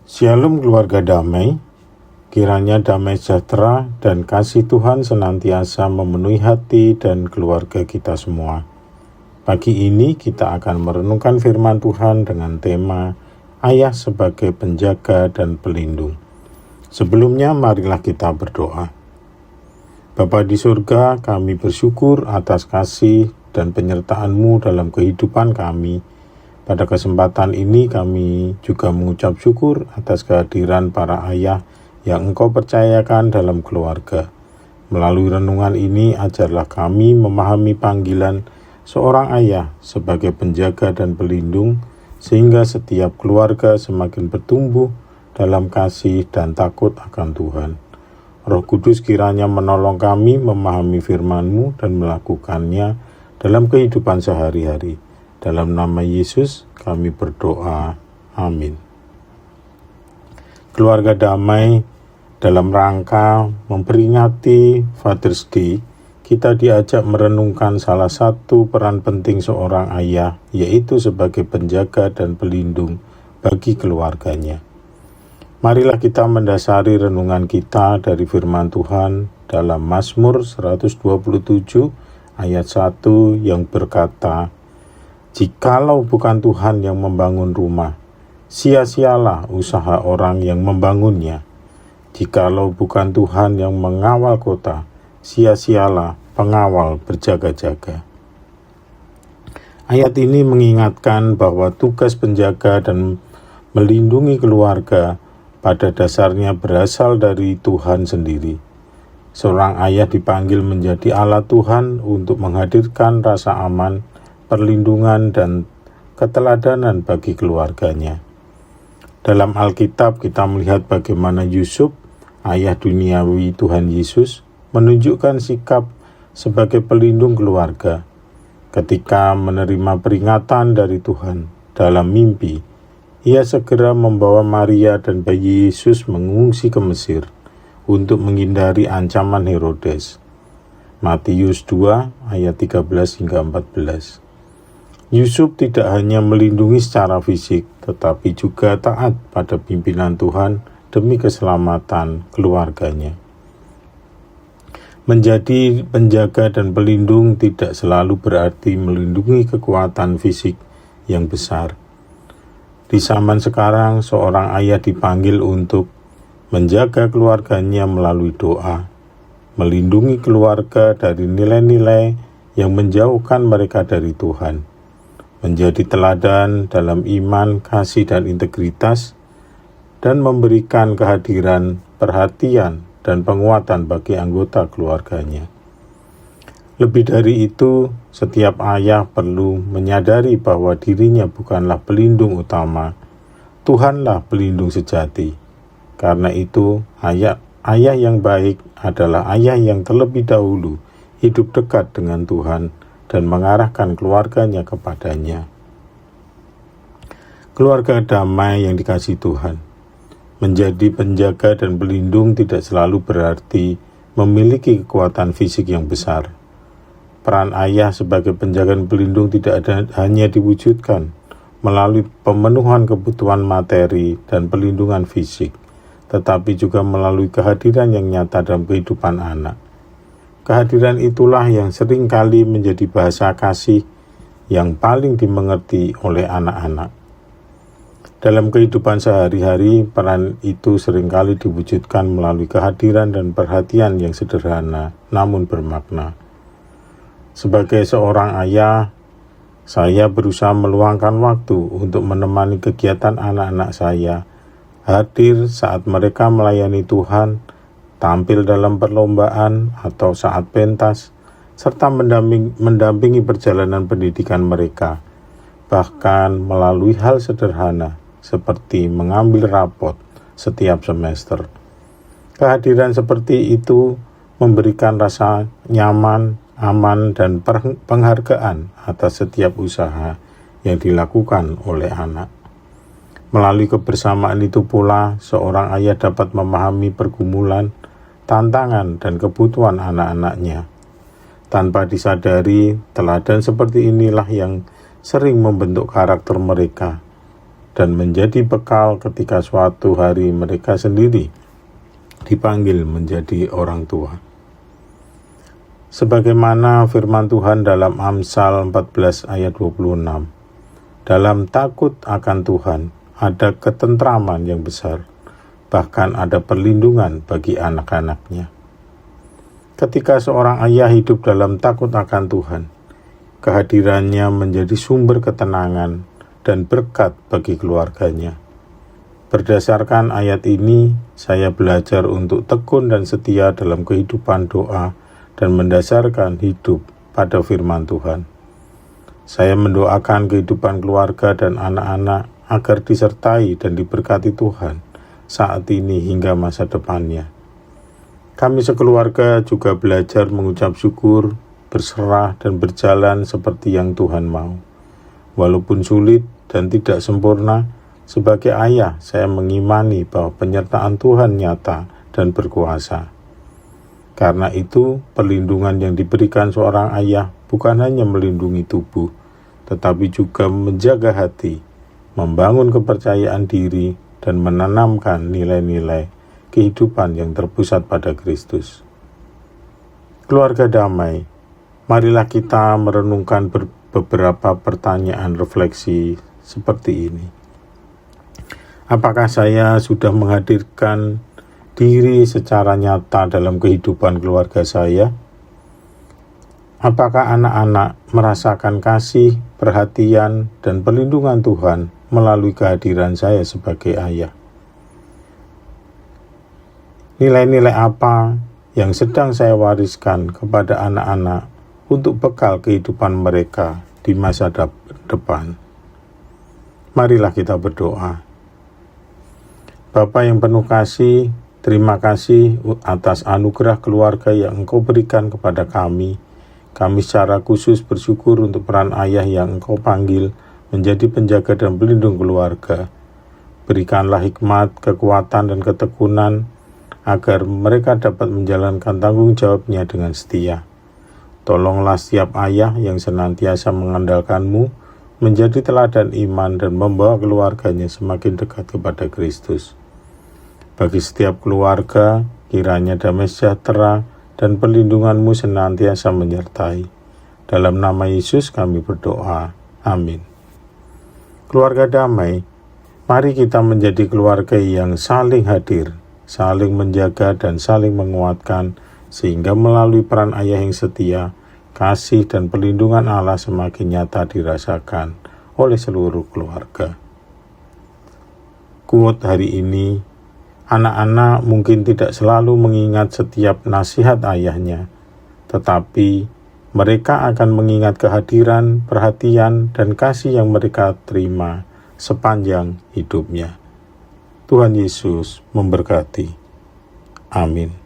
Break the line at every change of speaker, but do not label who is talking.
Shalom keluarga damai, kiranya damai sejahtera dan kasih Tuhan senantiasa memenuhi hati dan keluarga kita semua. Pagi ini kita akan merenungkan firman Tuhan dengan tema Ayah sebagai penjaga dan pelindung. Sebelumnya marilah kita berdoa. Bapa di surga, kami bersyukur atas kasih dan penyertaan-Mu dalam kehidupan kami. Pada kesempatan ini kami juga mengucap syukur atas kehadiran para ayah yang Engkau percayakan dalam keluarga. Melalui renungan ini ajarlah kami memahami panggilan seorang ayah sebagai penjaga dan pelindung, sehingga setiap keluarga semakin bertumbuh dalam kasih dan takut akan Tuhan. Roh Kudus kiranya menolong kami memahami firman-Mu dan melakukannya dalam kehidupan sehari-hari. Dalam nama Yesus kami berdoa. Amin. Keluarga damai, dalam rangka memperingati Father's Day, kita diajak merenungkan salah satu peran penting seorang ayah, yaitu sebagai penjaga dan pelindung bagi keluarganya. Marilah kita mendasari renungan kita dari firman Tuhan dalam Mazmur 127 ayat 1 yang berkata, "Jikalau bukan Tuhan yang membangun rumah, sia-sialah usaha orang yang membangunnya. Jikalau bukan Tuhan yang mengawal kota, sia-sialah pengawal berjaga-jaga." Ayat ini mengingatkan bahwa tugas penjaga dan melindungi keluarga pada dasarnya berasal dari Tuhan sendiri. Seorang ayah dipanggil menjadi alat Tuhan untuk menghadirkan rasa aman, perlindungan, dan keteladanan bagi keluarganya. Dalam Alkitab kita melihat bagaimana Yusuf, ayah duniawi Tuhan Yesus, menunjukkan sikap sebagai pelindung keluarga. Ketika menerima peringatan dari Tuhan dalam mimpi, ia segera membawa Maria dan bayi Yesus mengungsi ke Mesir untuk menghindari ancaman Herodes. Matius 2 ayat 13 hingga 14. Yusuf tidak hanya melindungi secara fisik, tetapi juga taat pada pimpinan Tuhan demi keselamatan keluarganya. Menjadi penjaga dan pelindung tidak selalu berarti melindungi kekuatan fisik yang besar. Di zaman sekarang, seorang ayah dipanggil untuk menjaga keluarganya melalui doa, melindungi keluarga dari nilai-nilai yang menjauhkan mereka dari Tuhan, menjadi teladan dalam iman, kasih, dan integritas, dan memberikan kehadiran, perhatian, dan penguatan bagi anggota keluarganya. Lebih dari itu, setiap ayah perlu menyadari bahwa dirinya bukanlah pelindung utama, Tuhanlah pelindung sejati. Karena itu, ayah yang baik adalah ayah yang terlebih dahulu hidup dekat dengan Tuhan dan mengarahkan keluarganya kepadanya. Keluarga damai yang dikasihi Tuhan, menjadi penjaga dan pelindung tidak selalu berarti memiliki kekuatan fisik yang besar. Peran ayah sebagai penjaga dan pelindung tidak hanya diwujudkan melalui pemenuhan kebutuhan materi dan pelindungan fisik, tetapi juga melalui kehadiran yang nyata dalam kehidupan anak. Kehadiran itulah yang sering kali menjadi bahasa kasih yang paling dimengerti oleh anak-anak. Dalam kehidupan sehari-hari, peran itu seringkali diwujudkan melalui kehadiran dan perhatian yang sederhana, namun bermakna. Sebagai seorang ayah, saya berusaha meluangkan waktu untuk menemani kegiatan anak-anak saya, hadir saat mereka melayani Tuhan, tampil dalam perlombaan atau saat pentas, serta mendampingi perjalanan pendidikan mereka, bahkan melalui hal sederhana seperti mengambil rapot setiap semester. Kehadiran seperti itu memberikan rasa nyaman, aman, dan penghargaan atas setiap usaha yang dilakukan oleh anak. Melalui kebersamaan itu pula, seorang ayah dapat memahami pergumulan, tantangan, dan kebutuhan anak-anaknya. Tanpa disadari, teladan seperti inilah yang sering membentuk karakter mereka, dan menjadi bekal ketika suatu hari mereka sendiri dipanggil menjadi orang tua. Sebagaimana firman Tuhan dalam Amsal 14 ayat 26, dalam takut akan Tuhan ada ketentraman yang besar, bahkan ada perlindungan bagi anak-anaknya. Ketika seorang ayah hidup dalam takut akan Tuhan, kehadirannya menjadi sumber ketenangan dan berkat bagi keluarganya. Berdasarkan ayat ini, saya belajar untuk tekun dan setia dalam kehidupan doa dan mendasarkan hidup pada firman Tuhan. Saya mendoakan kehidupan keluarga dan anak-anak agar disertai dan diberkati Tuhan saat ini hingga masa depannya. Kami sekeluarga juga belajar mengucap syukur, berserah dan berjalan seperti yang Tuhan mau. Walaupun sulit dan tidak sempurna, sebagai ayah saya mengimani bahwa penyertaan Tuhan nyata dan berkuasa. Karena itu, perlindungan yang diberikan seorang ayah bukan hanya melindungi tubuh, tetapi juga menjaga hati, membangun kepercayaan diri, dan menanamkan nilai-nilai kehidupan yang terpusat pada Kristus. Keluarga damai, marilah kita merenungkan beberapa pertanyaan refleksi seperti ini. Apakah saya sudah menghadirkan diri secara nyata dalam kehidupan keluarga saya? Apakah anak-anak merasakan kasih, perhatian, dan perlindungan Tuhan melalui kehadiran saya sebagai ayah? Nilai-nilai apa yang sedang saya wariskan kepada anak-anak untuk bekal kehidupan mereka di masa depan? Marilah kita berdoa. Bapa yang penuh kasih, terima kasih atas anugerah keluarga yang Engkau berikan kepada kami. Kami secara khusus bersyukur untuk peran ayah yang Engkau panggil menjadi penjaga dan pelindung keluarga. Berikanlah hikmat, kekuatan, dan ketekunan agar mereka dapat menjalankan tanggung jawabnya dengan setia. Tolonglah setiap ayah yang senantiasa mengandalkan-Mu menjadi teladan iman dan membawa keluarganya semakin dekat kepada Kristus. Bagi setiap keluarga, kiranya damai sejahtera dan perlindungan-Mu senantiasa menyertai. Dalam nama Yesus kami berdoa. Amin. Keluarga damai, mari kita menjadi keluarga yang saling hadir, saling menjaga dan saling menguatkan, sehingga melalui peran ayah yang setia, kasih dan perlindungan Allah semakin nyata dirasakan oleh seluruh keluarga. Quote hari ini, anak-anak mungkin tidak selalu mengingat setiap nasihat ayahnya, tetapi mereka akan mengingat kehadiran, perhatian, dan kasih yang mereka terima sepanjang hidupnya. Tuhan Yesus memberkati. Amin.